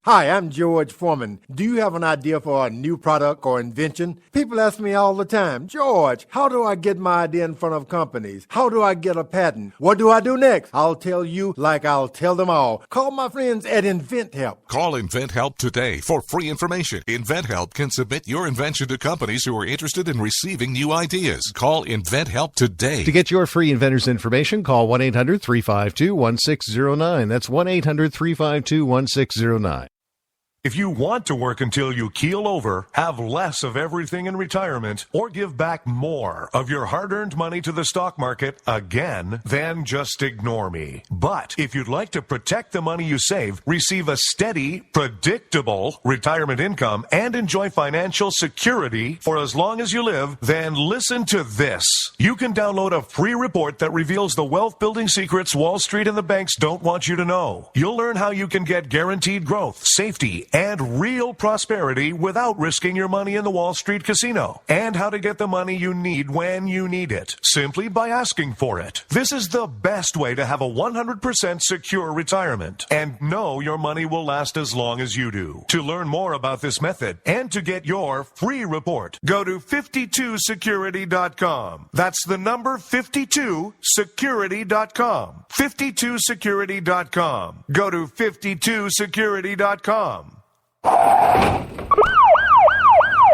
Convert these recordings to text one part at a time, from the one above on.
Hi, I'm George Foreman. Do you have an idea for a new product or invention? People ask me all the time, George, how do I get my idea in front of companies? How do I get a patent? What do I do next? I'll tell you like I'll tell them all. Call my friends at InventHelp. Call InventHelp today for free information. InventHelp can submit your invention to companies who are interested in receiving new ideas. Call InventHelp today. To get your free inventor's information, call 1-800-352-1609. That's 1-800-352-1609. If you want to work until you keel over, have less of everything in retirement, or give back more of your hard-earned money to the stock market again, then just ignore me. But if you'd like to protect the money you save, receive a steady, predictable retirement income, and enjoy financial security for as long as you live, then listen to this. You can download a free report that reveals the wealth-building secrets Wall Street and the banks don't want you to know. You'll learn how you can get guaranteed growth, safety, and real prosperity without risking your money in the Wall Street casino, and how to get the money you need when you need it, simply by asking for it. This is the best way to have a 100% secure retirement, and know your money will last as long as you do. To learn more about this method, and to get your free report, go to 52security.com. That's the number 52security.com. 52security.com. Go to 52security.com.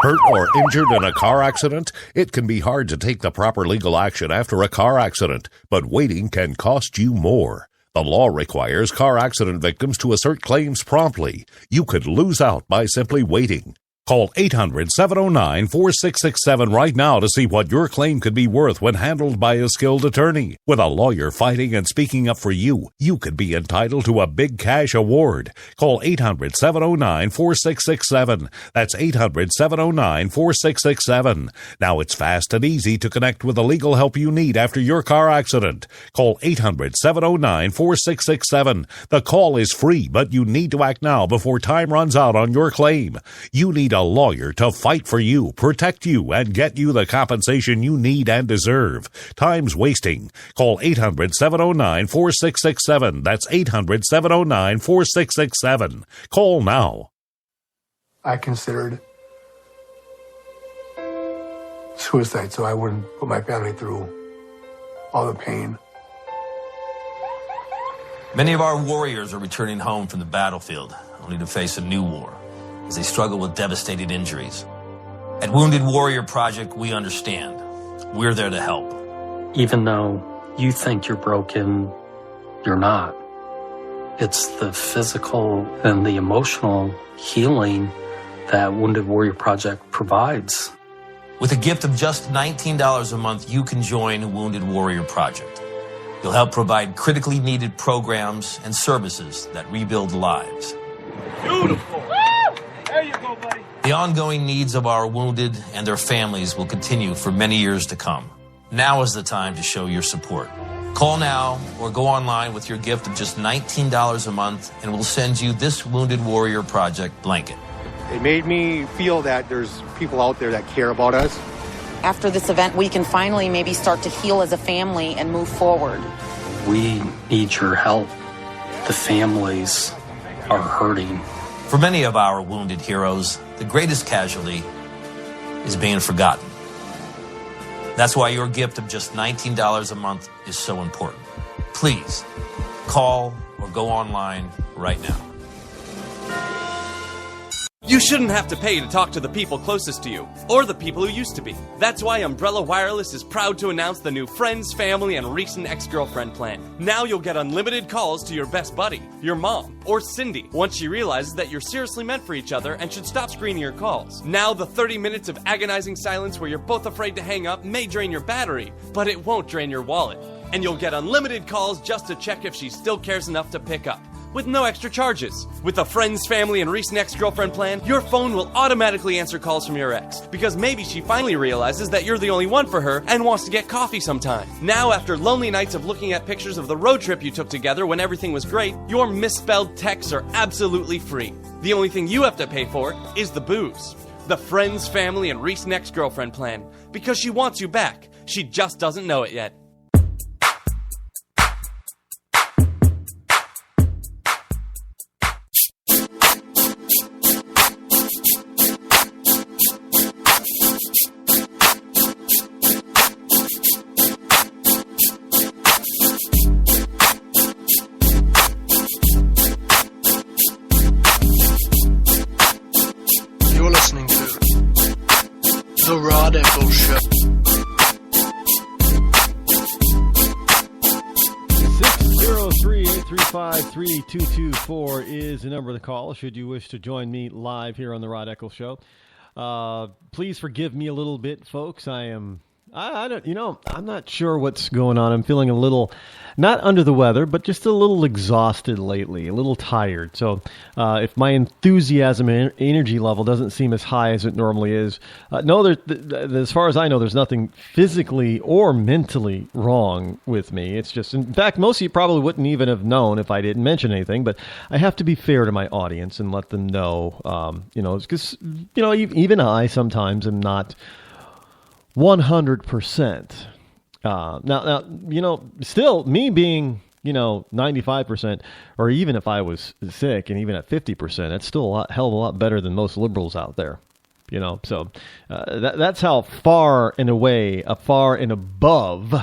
Hurt or injured in a car accident? It can be hard to take the proper legal action after a car accident, but waiting can cost you more. The law requires car accident victims to assert claims promptly. You could lose out by simply waiting. Call 800-709-4667 right now to see what your claim could be worth when handled by a skilled attorney. With a lawyer fighting and speaking up for you, you could be entitled to a big cash award. Call 800-709-4667. That's 800-709-4667. Now it's fast and easy to connect with the legal help you need after your car accident. Call 800-709-4667. The call is free, but you need to act now before time runs out on your claim. You need a lawyer to fight for you, protect you, and get you the compensation you need and deserve. Time's wasting. Call 800-709-4667. That's 800-709-4667. Call now. I considered suicide so I wouldn't put my family through all the pain. Many of our warriors are returning home from the battlefield, only to face a new war as they struggle with devastating injuries. At Wounded Warrior Project, we understand. We're there to help. Even though you think you're broken, you're not. It's the physical and the emotional healing that Wounded Warrior Project provides. With a gift of just $19 a month, you can join Wounded Warrior Project. You'll help provide critically needed programs and services that rebuild lives. Beautiful. There you go, buddy. The ongoing needs of our wounded and their families will continue for many years to come. Now is the time to show your support. Call now or go online with your gift of just $19 a month, and we'll send you this Wounded Warrior Project blanket. It made me feel that there's people out there that care about us. After this event, we can finally maybe start to heal as a family and move forward. We need your help. The families are hurting. For many of our wounded heroes, the greatest casualty is being forgotten. That's why your gift of just $19 a month is so important. Please, call or go online right now. You shouldn't have to pay to talk to the people closest to you, or the people who used to be. That's why Umbrella Wireless is proud to announce the new Friends, Family, and Recent Ex-Girlfriend plan. Now you'll get unlimited calls to your best buddy, your mom, or Cindy, once she realizes that you're seriously meant for each other and should stop screening your calls. Now the 30 minutes of agonizing silence where you're both afraid to hang up may drain your battery, but it won't drain your wallet. And you'll get unlimited calls just to check if she still cares enough to pick up, with no extra charges. With the Friends, Family, and Recent Ex-Girlfriend plan, your phone will automatically answer calls from your ex, because maybe she finally realizes that you're the only one for her and wants to get coffee sometime. Now, after lonely nights of looking at pictures of the road trip you took together when everything was great, your misspelled texts are absolutely free. The only thing you have to pay for is the booze. The Friends, Family, and Recent Ex-Girlfriend plan, because she wants you back. She just doesn't know it yet. Rod Eccles Show. 603-835-3224 is the number to call should you wish to join me live here on the Rod Eccles Show. Please forgive me a little bit, folks. I don't, I'm not sure what's going on. I'm feeling a little, not under the weather, but just a little exhausted lately, a little tired. So if my enthusiasm and energy level doesn't seem as high as it normally is, no, as far as I know, there's nothing physically or mentally wrong with me. It's just, in fact, most of you probably wouldn't even have known if I didn't mention anything, but I have to be fair to my audience and let them know, because, even I sometimes am not 100%. Now, still me being, 95%, or even if I was sick and even at 50%, that's still a hell of a lot better than most liberals out there, so that's how far and above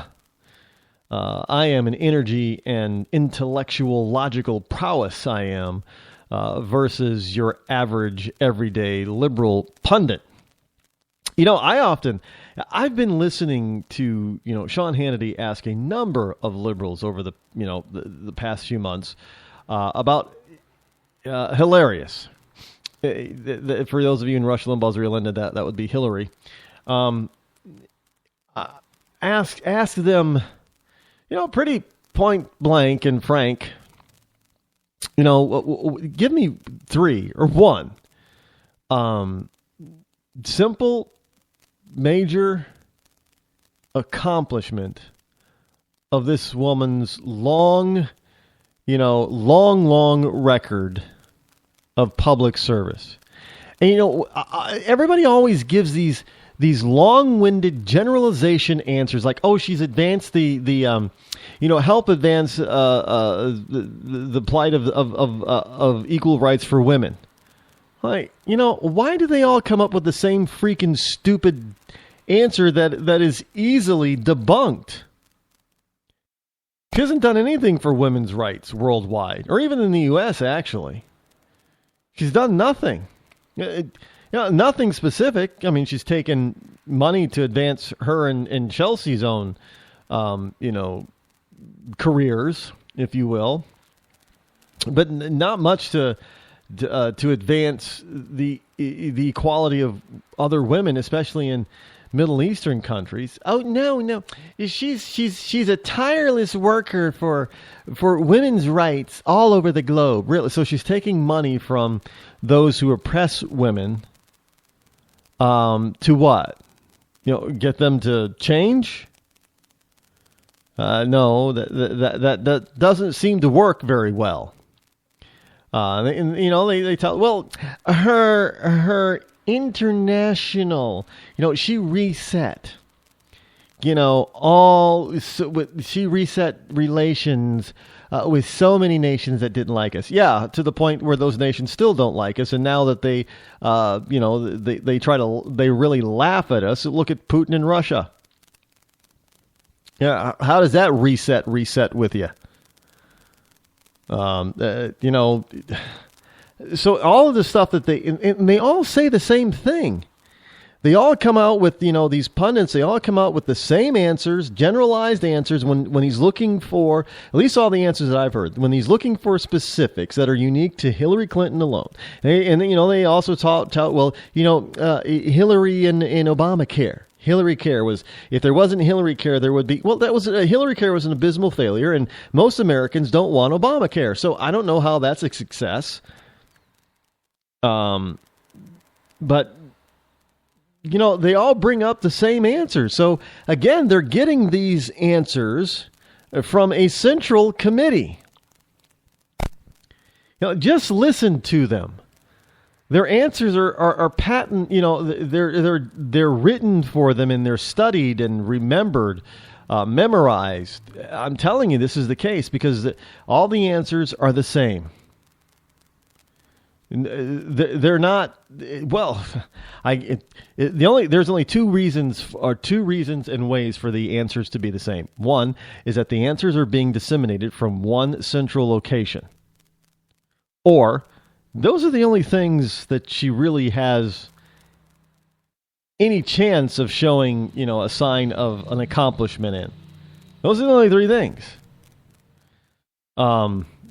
I am in energy and intellectual logical prowess I am versus your average everyday liberal pundit. I've been listening to, Sean Hannity ask a number of liberals over the past few months about hilarious. For those of you in Rush Limbaugh's real end of that would be Hillary. Ask them, pretty point blank and frank, give me three or one simple major accomplishment of this woman's long record of public service. And, everybody always gives these long-winded generalization answers like, oh, she's advanced help advance the plight of equal rights for women. Like, why do they all come up with the same freaking stupid answer that is easily debunked? She hasn't done anything for women's rights worldwide, or even in the U.S., actually. She's done nothing. Nothing specific. I mean, she's taken money to advance her and Chelsea's own, careers, if you will. But not much to advance the equality of other women, especially in Middle Eastern countries. Oh no, she's a tireless worker for women's rights all over the globe. Really, so she's taking money from those who oppress women. To what? Get them to change? No, that doesn't seem to work very well. They tell, well, her international, she reset, she reset relations with so many nations that didn't like us. Yeah, to the point where those nations still don't like us. And now that they really laugh at us. Look at Putin and Russia. Yeah. How does that reset with you? So all of the stuff that they all say the same thing. They all come out with, these pundits, they all come out with the same answers, generalized answers when he's looking for, at least all the answers that I've heard, when he's looking for specifics that are unique to Hillary Clinton alone. And they also tout, Hillary and Obamacare. Hillary Care was, if there wasn't Hillary Care, there would be, Hillary Care was an abysmal failure, and most Americans don't want Obamacare. So I don't know how that's a success. But, they all bring up the same answers. So again, they're getting these answers from a central committee. Just listen to them. Their answers are patent, they're written for them, and they're studied and remembered, memorized. I'm telling you, this is the case because all the answers are the same. They're not, well, there's only two reasons and ways for the answers to be the same. One is that the answers are being disseminated from one central location, or those are the only things that she really has any chance of showing, a sign of an accomplishment in. Those are the only three things.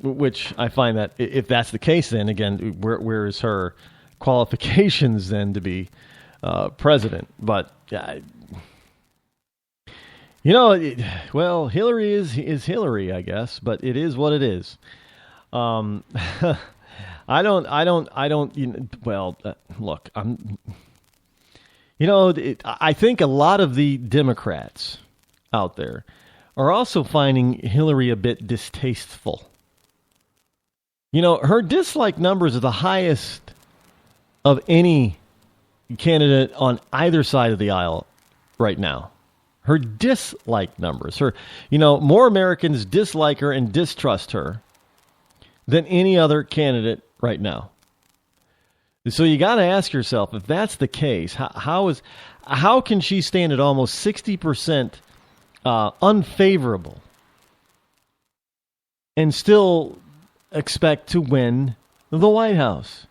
Which I find that if that's the case, then again, where is her qualifications then to be president? But Hillary is Hillary, I guess. But it is what it is. Look, I think a lot of the Democrats out there are also finding Hillary a bit distasteful. Her dislike numbers are the highest of any candidate on either side of the aisle right now. Her dislike numbers, more Americans dislike her and distrust her than any other candidate right now. So you got to ask yourself, if that's the case, how can she stand at almost 60% unfavorable and still expect to win the White House?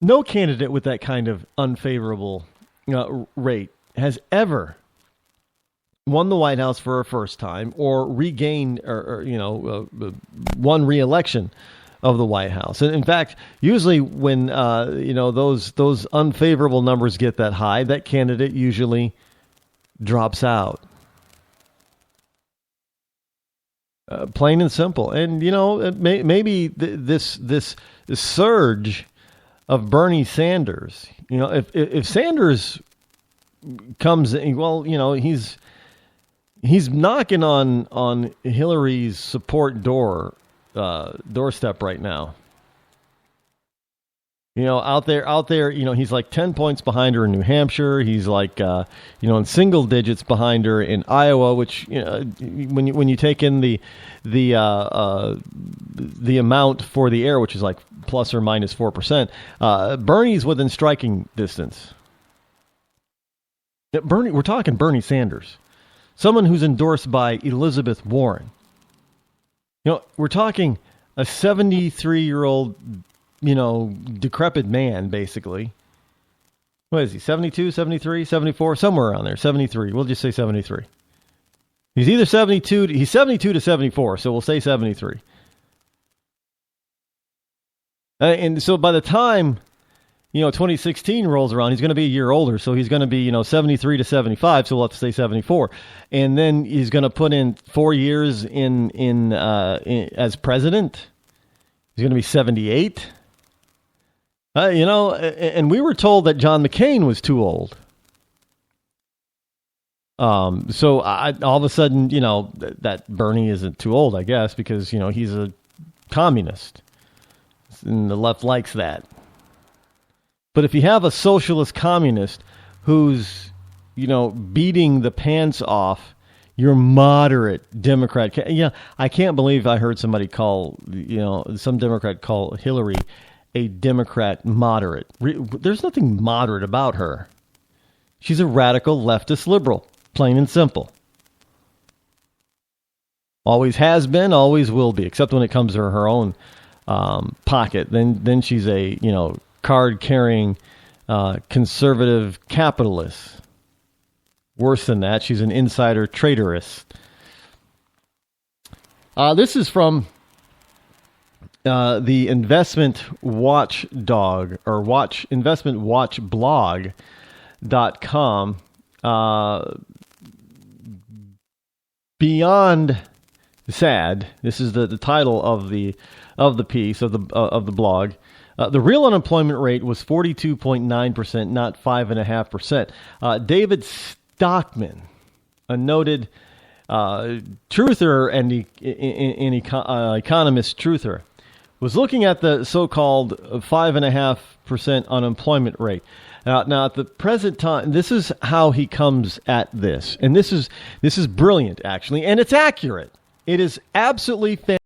No candidate with that kind of unfavorable rate has ever won the White House for a first time or regained won re-election of the White House. And in fact, usually when those unfavorable numbers get that high, that candidate usually drops out. Plain and simple. And maybe this surge of Bernie Sanders, if Sanders comes in, he's knocking on Hillary's support doorstep right now. Out there, he's like 10 points behind her in New Hampshire. He's like, in single digits behind her in Iowa, which, when you take in the amount for the air, which is like plus or minus 4%, Bernie's within striking distance. We're talking Bernie Sanders, someone who's endorsed by Elizabeth Warren. We're talking a 73-year-old, decrepit man, basically. What is he, 72, 73, 74? Somewhere around there, 73. We'll just say 73. He's either 72, he's 72 to 74, so we'll say 73. And so by the time, 2016 rolls around, he's going to be a year older, so he's going to be, 73 to 75, so we'll have to say 74. And then he's going to put in 4 years in as president. He's going to be 78. And we were told that John McCain was too old. So all of a sudden, that Bernie isn't too old, I guess, because, he's a communist. And the left likes that. But if you have a socialist communist who's, beating the pants off your moderate Democrat, I can't believe I heard somebody call, some Democrat call Hillary a Democrat moderate. There's nothing moderate about her. She's a radical leftist liberal, plain and simple. Always has been, always will be, except when it comes to her own pocket. Then she's a, card-carrying conservative capitalist. Worse than that, she's an insider traderist. This is from the Investment Watchdog or investmentwatchblog.com. Beyond sad. This is the title of the piece of the blog. The real unemployment rate was 42.9%, not 5.5%. David Stockman, a noted truther and economist truther, was looking at the so-called 5.5% unemployment rate. Now, at the present time, this is how he comes at this, and this is brilliant, actually, and it's accurate. It is absolutely fantastic.